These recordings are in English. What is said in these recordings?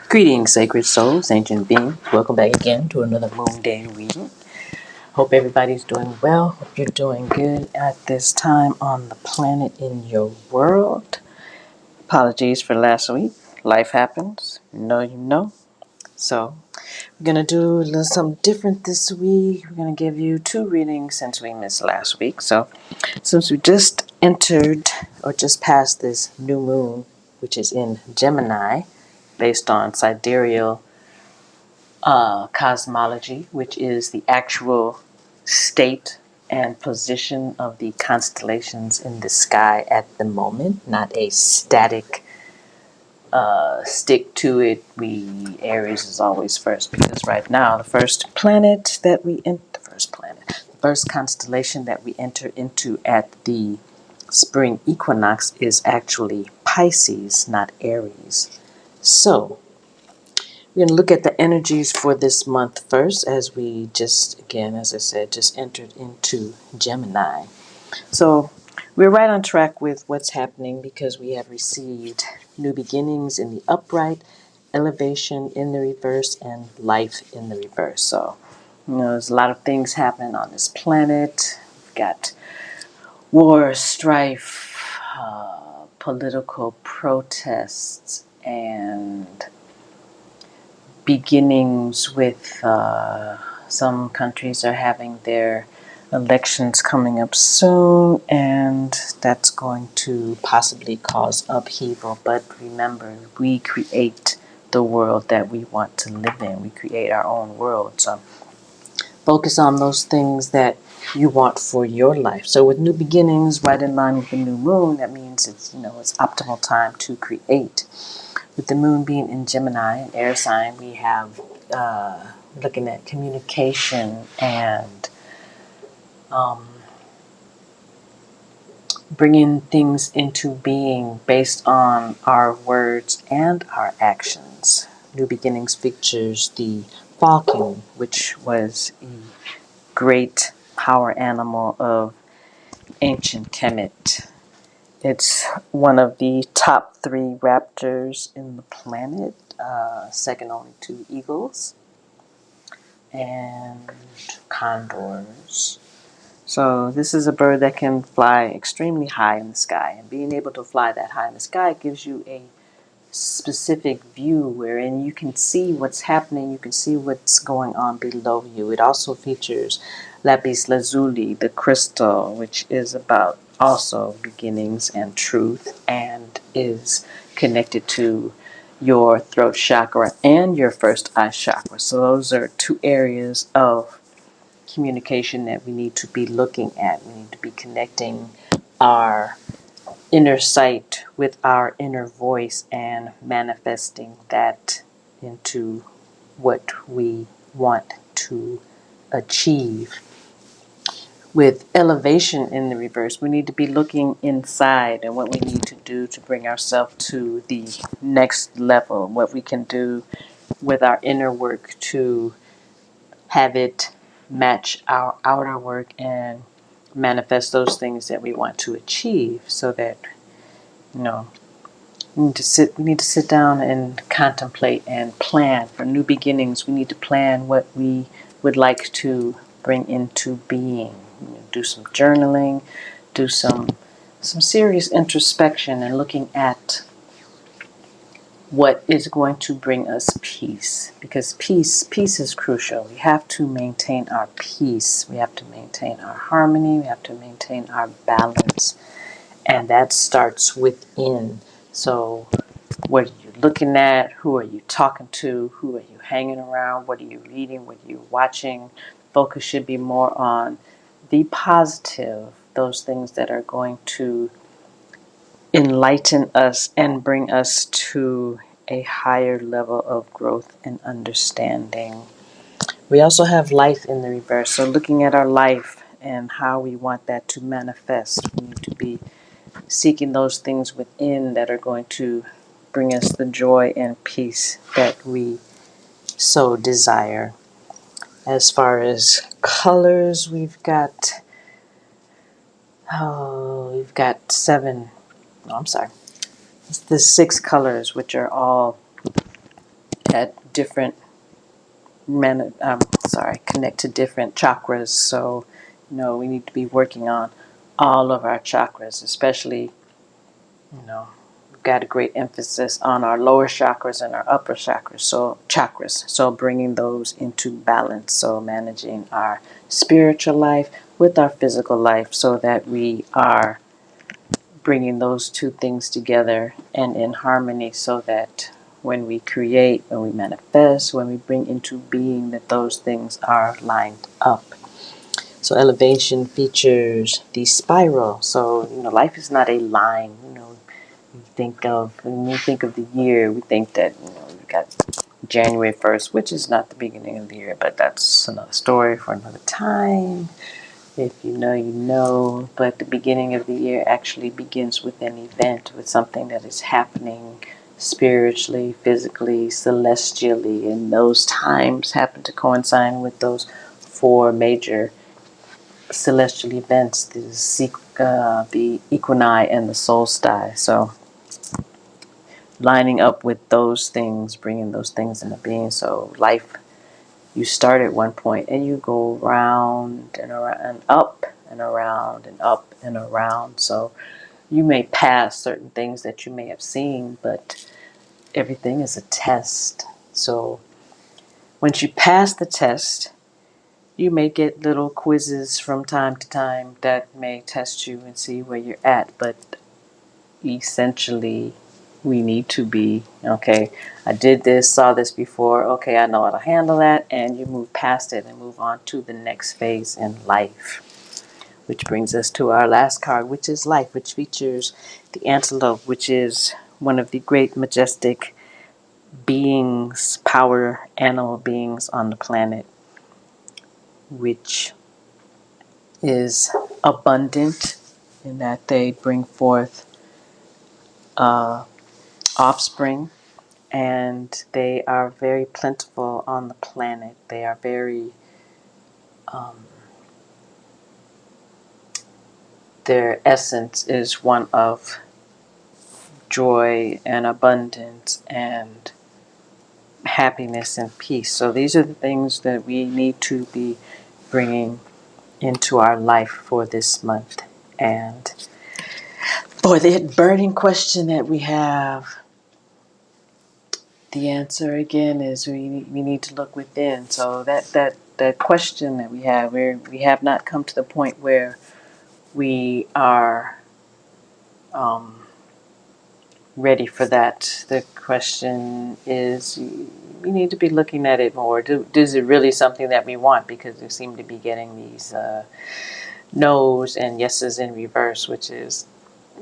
Greetings, sacred souls, ancient beings. Welcome back again to another Moonday Reading. Hope everybody's doing well. Hope you're doing good at this time on the planet in your world. Apologies for last week. Life happens. You know. So, we're going to do a little something different this week. We're going to give you 2 readings since we missed last week. So, since we just entered or just passed this new moon, which is in Gemini, based on sidereal cosmology, which is the actual state and position of the constellations in the sky at the moment, not a static stick to it. Aries is always first, because right now the first constellation that we enter into at the spring equinox is actually Pisces, not Aries. So we're going to look at the energies for this month first, as we just, again, as I said, just entered into Gemini. So we're right on track with what's happening, because we have received new beginnings in the upright, elevation in the reverse, and life in the reverse. So, there's a lot of things happening on this planet. We've got war, strife, political protests, and beginnings with some countries are having their elections coming up soon, and that's going to possibly cause upheaval. But remember, we create the world that we want to live in. We create our own world. So focus on those things that you want for your life. So with new beginnings, right in line with the new moon, that means it's optimal time to create. With the moon being in Gemini, an air sign, we have looking at communication and bringing things into being based on our words and our actions. New Beginnings features the falcon, which was a great power animal of ancient Kemet. It's one of the top 3 raptors in the planet, second only to eagles and condors. So this is a bird that can fly extremely high in the sky, and being able to fly that high in the sky gives you a specific view wherein you can see what's happening, you can see what's going on below you. It also features lapis lazuli, the crystal, which is about also beginnings and truth, and is connected to your throat chakra and your first eye chakra. So those are 2 areas of communication that we need to be looking at. We need to be connecting our inner sight with our inner voice and manifesting that into what we want to achieve. With elevation in the reverse, we need to be looking inside and what we need to do to bring ourselves to the next level, what we can do with our inner work to have it match our outer work and manifest those things that we want to achieve. So that we need to sit down and contemplate and plan for new beginnings. We need to plan what we would like to bring into being. Do some journaling, do some serious introspection, and looking at what is going to bring us peace, because peace is crucial. We have to maintain our peace. We have to maintain our harmony. We have to maintain our balance, and that starts within. So what are you looking at? Who are you talking to? Who are you hanging around? What are you reading? What are you watching? Focus should be more on the positive, those things that are going to enlighten us and bring us to a higher level of growth and understanding. We also have life in the reverse. So looking at our life and how we want that to manifest, we need to be seeking those things within that are going to bring us the joy and peace that we so desire. As far as colors, we've got seven. No, I'm sorry. It's the 6 colors, which are all at different connect to different chakras. So, we need to be working on all of our chakras, especially, we've got a great emphasis on our lower chakras and our upper chakras. So bringing those into balance. So managing our spiritual life with our physical life so that we are bringing those two things together and in harmony so that when we create, when we manifest, when we bring into being, that those things are lined up. So elevation features the spiral. So, life is not a line. When we think of the year, we think that, we've got January 1st, which is not the beginning of the year, but that's another story for another time. If you know, you know. But the beginning of the year actually begins with an event, with something that is happening spiritually, physically, celestially, and those times happen to coincide with those 4 major celestial events, the equinox and the solstice. So lining up with those things, bringing those things into being. So life, you start at one point and you go round and around and up and around and up and around. So you may pass certain things that you may have seen, but everything is a test. So once you pass the test, you may get little quizzes from time to time that may test you and see where you're at, but essentially we need to be, okay, I did this, saw this before, okay, I know how to handle that, and you move past it and move on to the next phase in life. Which brings us to our last card, which is life, which features the antelope, which is one of the great majestic beings, power animal beings on the planet, which is abundant in that they bring forth offspring, and they are very plentiful on the planet. They are very, their essence is one of joy and abundance and happiness and peace. So these are the things that we need to be bringing into our life for this month. And for the burning question that we have, the answer again is we need to look within. So that question that we have, where we have not come to the point where we are ready for that. The question is, we need to be looking at it more. Is it really something that we want? Because we seem to be getting these no's and yeses in reverse, which is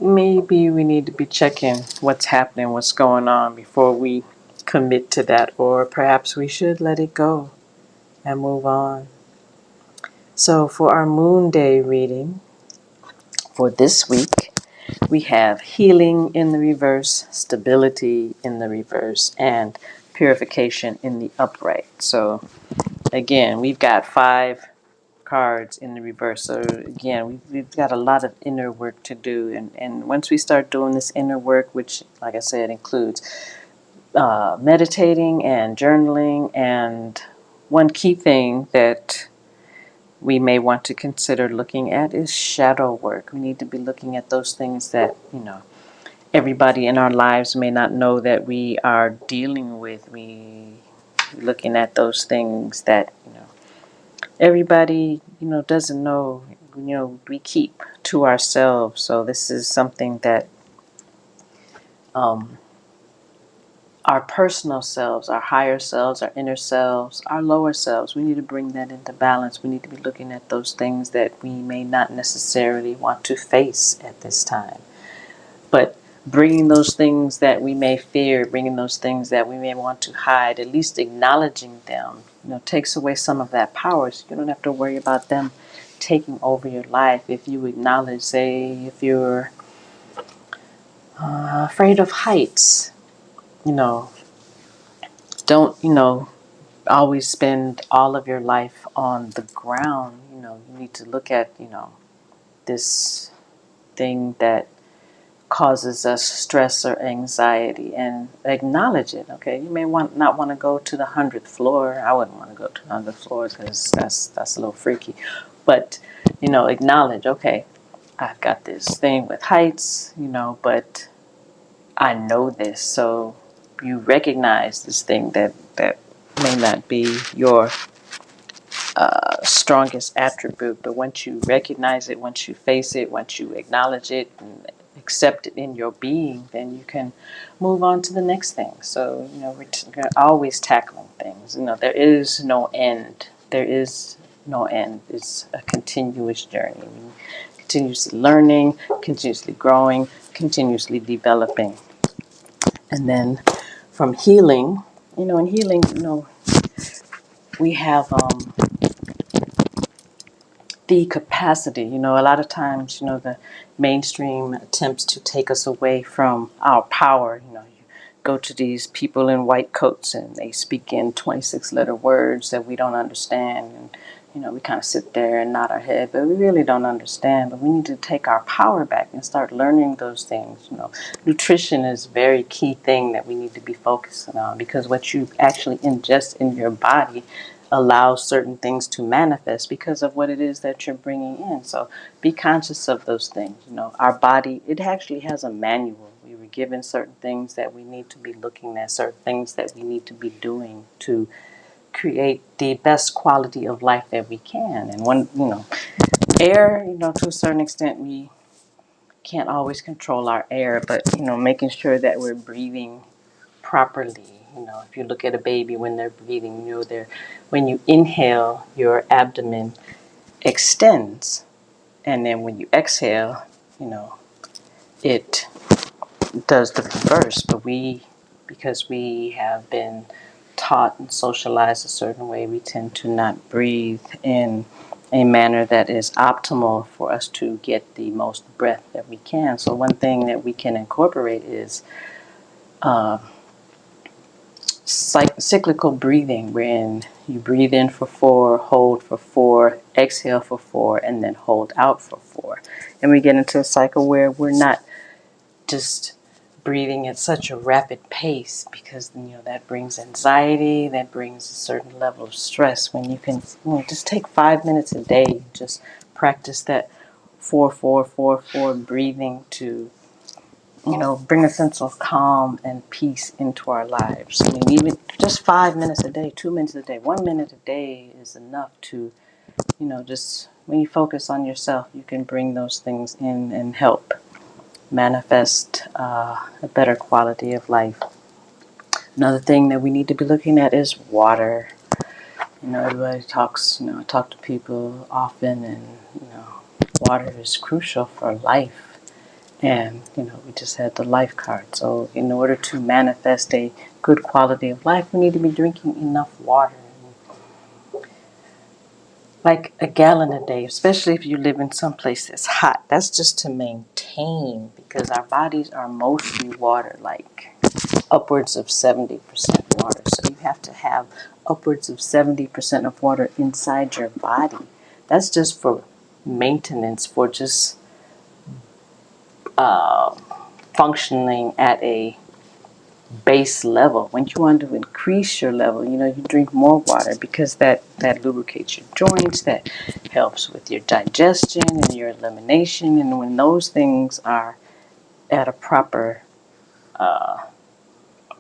maybe we need to be checking what's happening, what's going on before we commit to that, or perhaps we should let it go and move on. So for our Moon Day reading for this week, we have healing in the reverse, stability in the reverse, and purification in the upright. So again, we've got 5 cards in the reverse. So again, we've got a lot of inner work to do. And once we start doing this inner work, which, like I said, includes meditating and journaling, and one key thing that we may want to consider looking at is shadow work. We need to be looking at those things that, everybody in our lives may not know that we are dealing with. We looking at those things that, everybody, doesn't know, we keep to ourselves. So this is something that our personal selves, our higher selves, our inner selves, our lower selves, we need to bring that into balance. We need to be looking at those things that we may not necessarily want to face at this time. But bringing those things that we may fear, bringing those things that we may want to hide, at least acknowledging them, takes away some of that power. So you don't have to worry about them taking over your life. If you acknowledge, say, if you're afraid of heights, don't, always spend all of your life on the ground. You need to look at, this thing that causes us stress or anxiety and acknowledge it. Okay, you may not want to go to the 100th floor. I wouldn't want to go to the 100th floor because that's a little freaky. But acknowledge. Okay, I've got this thing with heights. But I know this. So you recognize this thing that may not be your strongest attribute, but once you recognize it, once you face it, once you acknowledge it and accept it in your being, then you can move on to the next thing. So we're always tackling things. There is no end. There is no end. It's a continuous journey. Continuously learning, continuously growing, continuously developing. And then from healing, in healing, we have the capacity. A lot of times, the mainstream attempts to take us away from our power. You go to these people in white coats and they speak in 26-letter words that we don't understand. And, we kind of sit there and nod our head, but we really don't understand. But we need to take our power back and start learning those things. Nutrition is a very key thing that we need to be focusing on, because what you actually ingest in your body allows certain things to manifest because of what it is that you're bringing in. So be conscious of those things. Our body, it actually has a manual. We were given certain things that we need to be looking at, certain things that we need to be doing to create the best quality of life that we can. And air, to a certain extent, we can't always control our air, but, making sure that we're breathing properly. If you look at a baby when they're breathing, when you inhale, your abdomen extends, and then when you exhale, it does the reverse. But because we have been taught and socialized a certain way, we tend to not breathe in a manner that is optimal for us to get the most breath that we can. So one thing that we can incorporate is cyclical breathing, wherein you breathe in for 4, hold for 4, exhale for 4, and then hold out for 4. And we get into a cycle where we're not just breathing at such a rapid pace, because that brings anxiety, that brings a certain level of stress. When you can just take 5 minutes a day, just practice that 4-4-4-4 breathing to bring a sense of calm and peace into our lives. I mean, even just 5 minutes a day, 2 minutes a day, 1 minute a day is enough to, just when you focus on yourself, you can bring those things in and help manifest a better quality of life. Another thing that we need to be looking at is water. Everybody talks, I talk to people often, and, water is crucial for life. And, we just had the life card. So in order to manifest a good quality of life, we need to be drinking enough water. Like a gallon a day, especially if you live in some place that's hot. That's just to maintain, because our bodies are mostly water, like upwards of 70% water. So you have to have upwards of 70% of water inside your body. That's just for maintenance, for just functioning at a base level. When you want to increase your level, you drink more water, because that lubricates your joints, that helps with your digestion and your elimination. And when those things are at a proper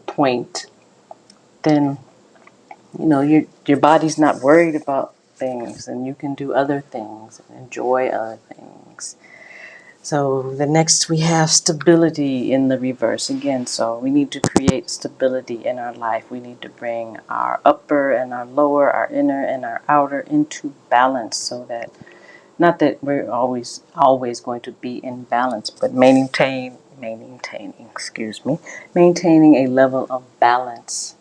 point, then your body's not worried about things, and you can do other things and enjoy other things. So the next, we have stability in the reverse again. So we need to create stability in our life. We need to bring our upper and our lower, our inner and our outer into balance, so that, not that we're always going to be in balance, but maintaining a level of balance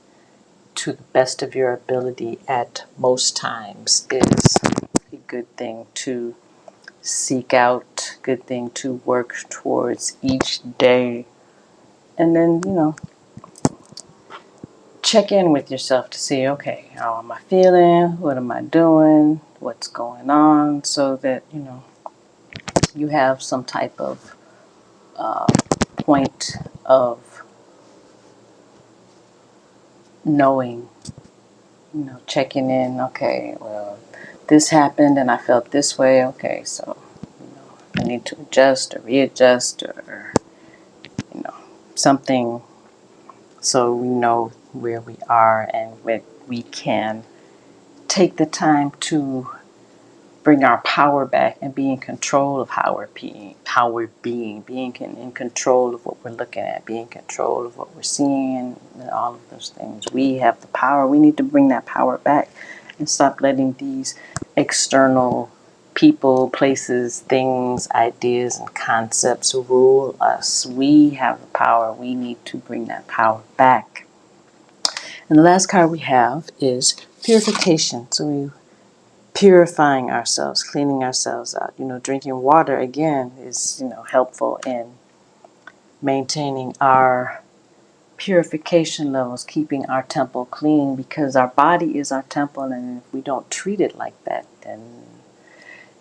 to the best of your ability at most times is a good thing to seek out, good thing to work towards each day. And then, check in with yourself to see, okay, how am I feeling? What am I doing? What's going on? So that, you have some type of point of knowing, checking in, okay, well, this happened and I felt this way, okay, so, I need to adjust or readjust or, something, so we know where we are and we can take the time to bring our power back and be in control of being in control of what we're looking at, be in control of what we're seeing, and all of those things. We have the power. We need to bring that power back and stop letting these external people, places, things, ideas, and concepts rule us. We have the power. We need to bring that power back. And the last card we have is purification. So we purifying ourselves, cleaning ourselves out. Drinking water, again, is, helpful in maintaining our purification levels, keeping our temple clean, because our body is our temple, and if we don't treat it like that, then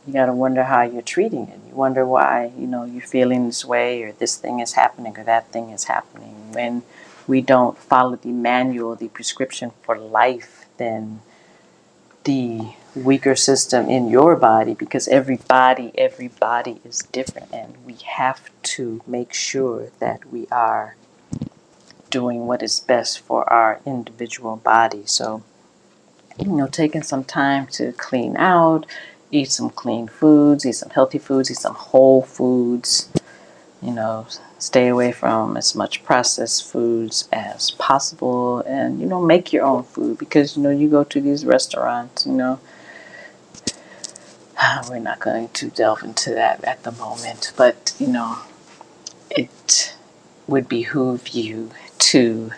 you got to wonder how you're treating it. You wonder why, you're feeling this way, or this thing is happening, or that thing is happening. When we don't follow the manual, the prescription for life, then the weaker system in your body, because everybody is different, and we have to make sure that we are doing what is best for our individual body. So, taking some time to clean out, eat some clean foods, eat some healthy foods, eat some whole foods, stay away from as much processed foods as possible, and, make your own food, because, you go to these restaurants, we're not going to delve into that at the moment, but, it would behoove you to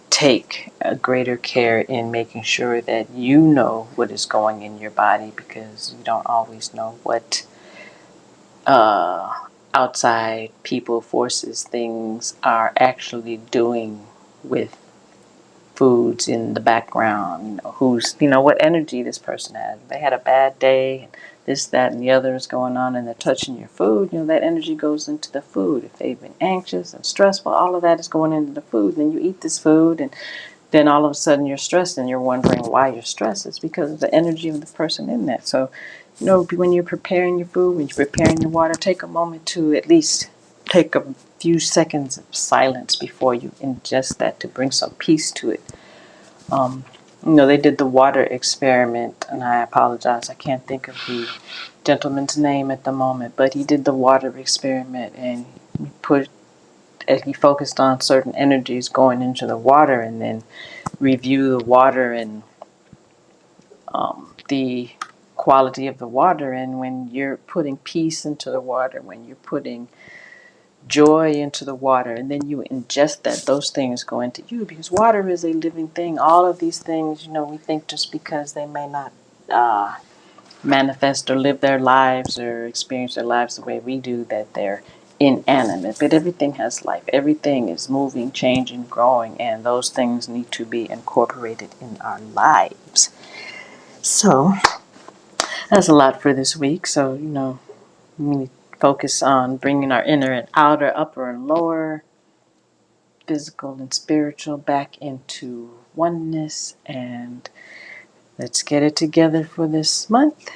take a greater care in making sure that you know what is going in your body, because you don't always know what outside people, forces, things are actually doing with foods in the background. What energy this person has. They had a bad day, this, that, and the other is going on, and they're touching your food. That energy goes into the food. If they've been anxious and stressful, all of that is going into the food. Then you eat this food, and then all of a sudden you're stressed, and you're wondering why you're stressed. It's because of the energy of the person in that. So, when you're preparing your food, when you're preparing your water, take a moment to at least take a few seconds of silence before you ingest that, to bring some peace to it. They did the water experiment, and I apologize, I can't think of the gentleman's name at the moment, but he did the water experiment, and he focused on certain energies going into the water, and then review the water and the quality of the water. And when you're putting peace into the water, when you're putting joy into the water, and then you ingest that, those things go into you, because water is a living thing. All of these things, we think just because they may not manifest or live their lives or experience their lives the way we do, that they're inanimate. But everything has life. Everything is moving, changing, growing, and those things need to be incorporated in our lives. So that's a lot for this week. So, we need to focus on bringing our inner and outer, upper and lower, physical and spiritual, back into oneness, and let's get it together for this month.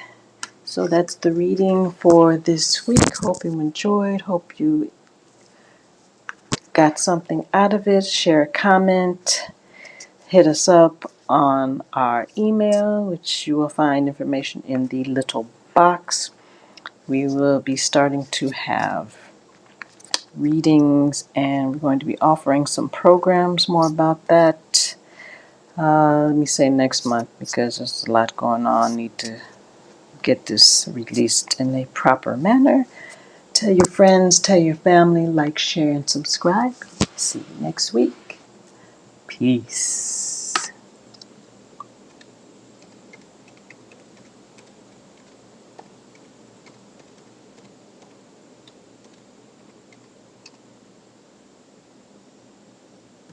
So that's the reading for this week. Hope you enjoyed. Hope you got something out of it. Share a comment. Hit us up on our email, which you will find information in the little box. We will be starting to have readings, and we're going to be offering some programs. More about that. Let me say next month, because there's a lot going on. Need to get this released in a proper manner. Tell your friends, tell your family, like, share, and subscribe. See you next week. Peace.